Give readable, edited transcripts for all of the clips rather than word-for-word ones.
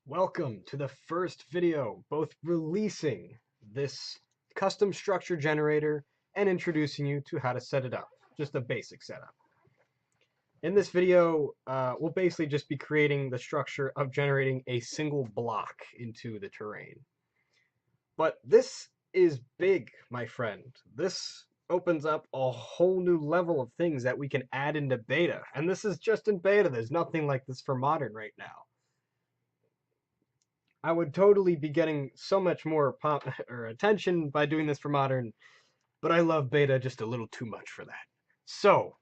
Welcome to the first video, both releasing this custom structure generator and introducing you to how to set it up, just a basic setup. In this video, we'll basically just be creating the structure of generating a single block into the terrain. But this is big, my friend. This opens up a whole new level of things that we can add into beta. And this is just in beta. There's nothing like this for modern right now. I would totally be getting so much more pop or attention by doing this for modern, but I love beta just a little too much for that. So,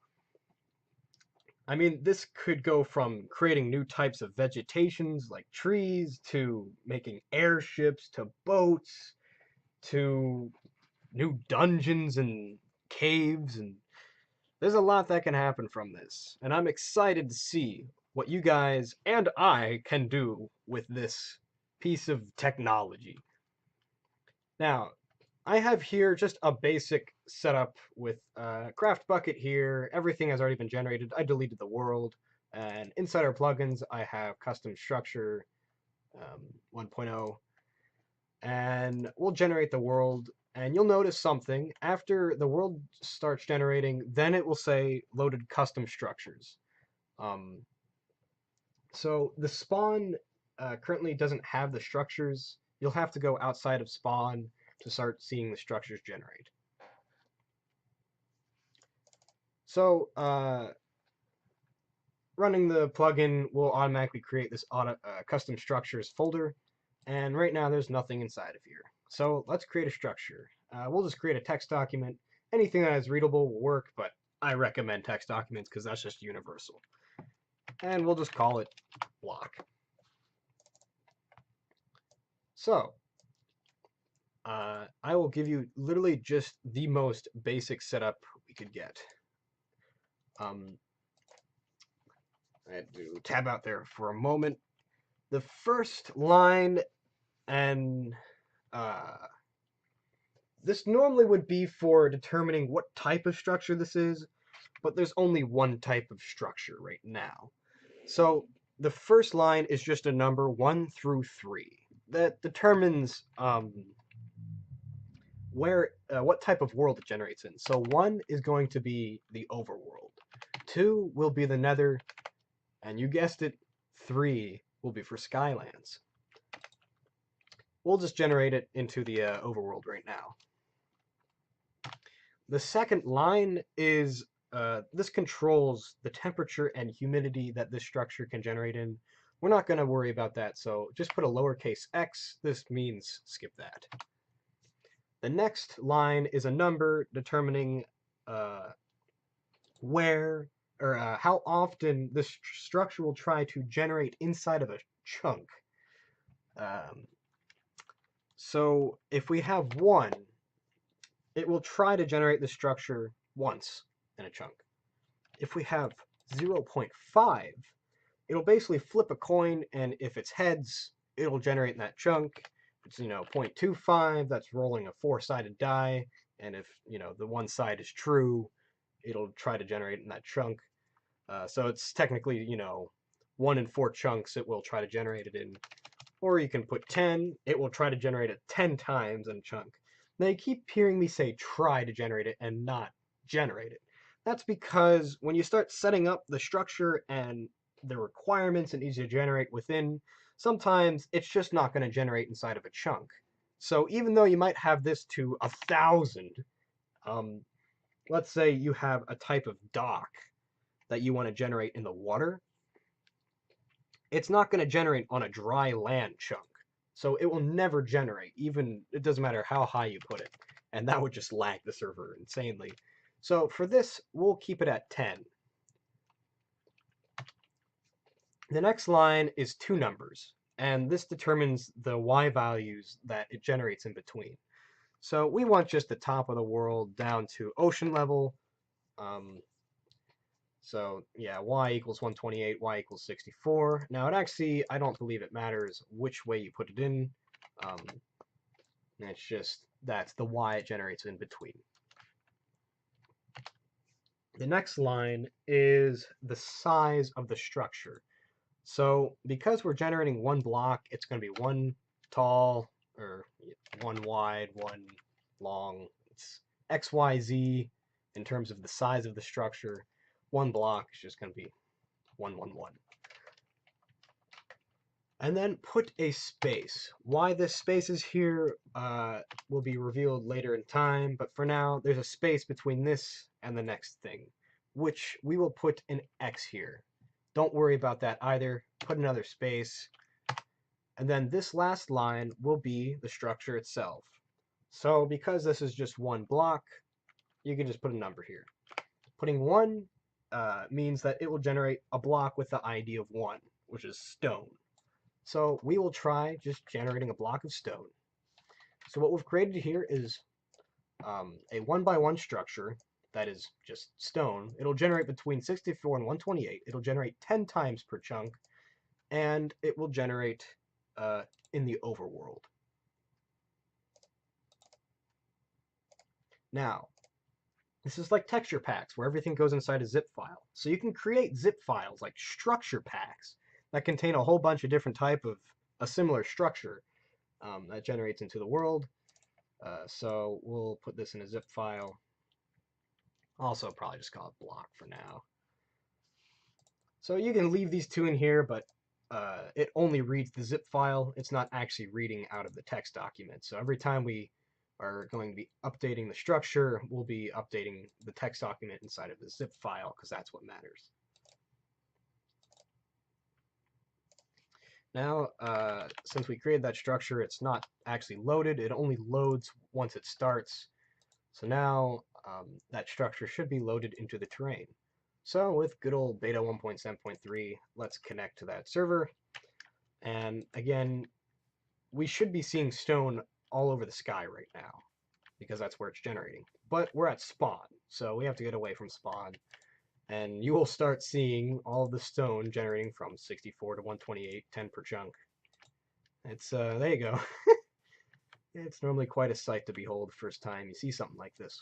I mean, this could go from creating new types of vegetations like trees to making airships to boats to new dungeons and caves, and there's a lot that can happen from this. And I'm excited to see what you guys and I can do with this piece of technology. Now, I have here just a basic setup with Craft Bucket here. Everything has already been generated. I deleted the world. And inside our plugins, I have Custom Structure 1.0. And we'll generate the world. And you'll notice something. After the world starts generating, then it will say Loaded Custom Structures. So the spawn currently doesn't have the structures. You'll have to go outside of spawn to start seeing the structures generate. So running the plugin will automatically create this custom structures folder, and right now there's nothing inside of here. So let's create a structure. We'll just create a text document. Anything that is readable will work, but I recommend text documents because that's just universal. And we'll just call it block. So I will give you literally just the most basic setup we could get. I had to tab out there for a moment. The first line, and this normally would be for determining what type of structure this is, but there's only one type of structure right now. So the first line is just a number 1 through 3 that determines what type of world it generates in. So 1 is going to be the overworld, 2 will be the nether, and you guessed it, 3 will be for Skylands. We'll just generate it into the overworld right now. The second line is, this controls the temperature and humidity that this structure can generate in. We're not going to worry about that, so just put a lowercase x. This means skip that. The next line is a number determining where or how often this structure will try to generate inside of a chunk. So if we have 1, it will try to generate the structure once in a chunk. If we have 0.5, it'll basically flip a coin, and if it's heads, it'll generate in that chunk. If it's 0.25, that's rolling a 4-sided die, and if the one side is true, it'll try to generate in that chunk. So it's technically 1 in 4 chunks it will try to generate it in. Or you can put 10, it will try to generate it 10 times in a chunk. Now you keep hearing me say try to generate it and not generate it. That's because when you start setting up the structure and the requirements it needs to generate within, sometimes it's just not going to generate inside of a chunk. So even though you might have this to 1,000, let's say you have a type of dock that you want to generate in the water, it's not going to generate on a dry land chunk. So it will never generate, even it doesn't matter how high you put it. And that would just lag the server insanely. So for this, we'll keep it at 10. The next line is 2 numbers, and this determines the Y values that it generates in between. So we want just the top of the world down to ocean level. So yeah, y equals 128, y equals 64. Now it actually, I don't believe it matters which way you put it in. It's just, that's the y it generates in between. The next line is the size of the structure. So because we're generating one block, it's going to be one tall, or one wide, one long. It's X, Y, Z in terms of the size of the structure. One block is just going to be 1, 1, 1. And then put a space. Why this space is here will be revealed later in time, but for now, there's a space between this and the next thing, which we will put an X here. Don't worry about that either. Put another space. And then this last line will be the structure itself. So because this is just one block, you can just put a number here. Putting 1 means that it will generate a block with the ID of 1, which is stone. So we will try just generating a block of stone. So what we've created here is a 1x1 structure that is just stone. It'll generate between 64 and 128. It'll generate 10 times per chunk, and it will generate in the overworld. Now, this is like texture packs where everything goes inside a zip file. So you can create zip files like structure packs that contain a whole bunch of different type of a similar structure that generates into the world. So we'll put this in a zip file. Also probably just call it block for now. So you can leave these two in here, but it only reads the zip file. It's not actually reading out of the text document. So every time we are going to be updating the structure, we'll be updating the text document inside of the zip file because that's what matters. Now, since we created that structure, it's not actually loaded. It only loads once it starts. So now that structure should be loaded into the terrain. So with good old beta 1.7.3, let's connect to that server. And again, we should be seeing stone all over the sky right now because that's where it's generating. But we're at spawn, so we have to get away from spawn. And you will start seeing all of the stone generating from 64 to 128, 10 per chunk. It's, there you go. It's normally quite a sight to behold the first time you see something like this.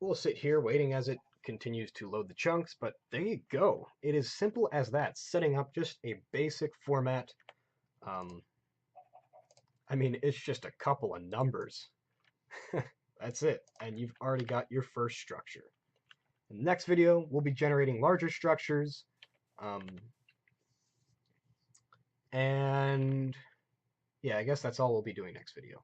We'll sit here waiting as it continues to load the chunks, but there you go. It is simple as that, setting up just a basic format. I mean, it's just a couple of numbers. That's it, and you've already got your first structure. In the next video, we'll be generating larger structures, and yeah, I guess that's all we'll be doing next video.